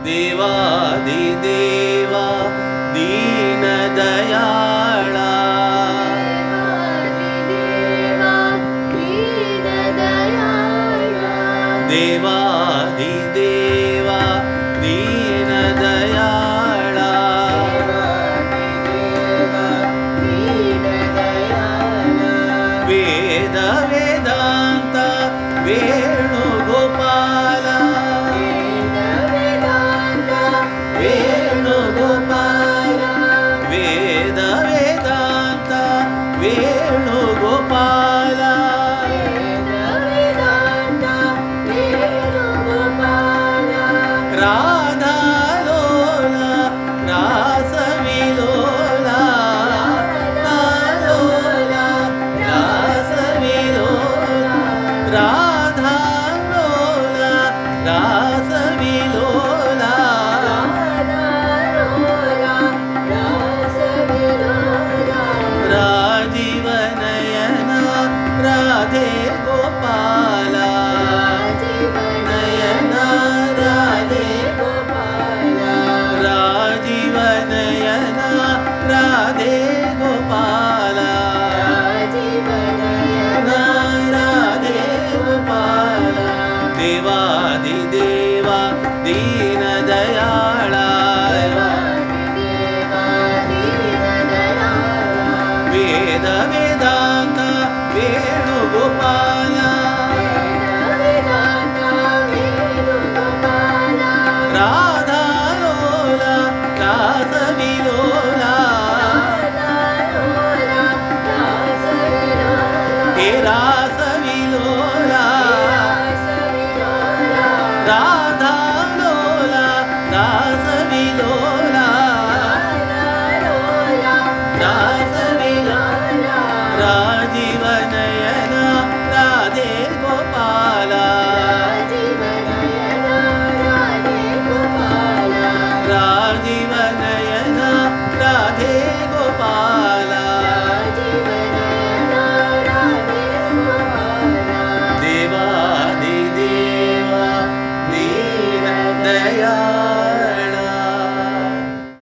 देवादिदेवा दीनदयाळा देवादिदेवा दीनदयाळा वेद वेदांत वेणुगोपाल वेणुगोपाल वेद वेदांत वेणुगोपाल राधा लोला रासविलोला लोला रासविलोला राधा लोला रासविलोला राजीवनयना राधे गोपाला नयना राधे राजीवनयना राधे गोपाला राधे गोपाला देवादिदेवा दीनदयाळा वेद वेदांत वेणुगोपाल राधा लोला रासविलोला हे रासविलोला राधा लोला रासविलोला रासविलोला राजीवनय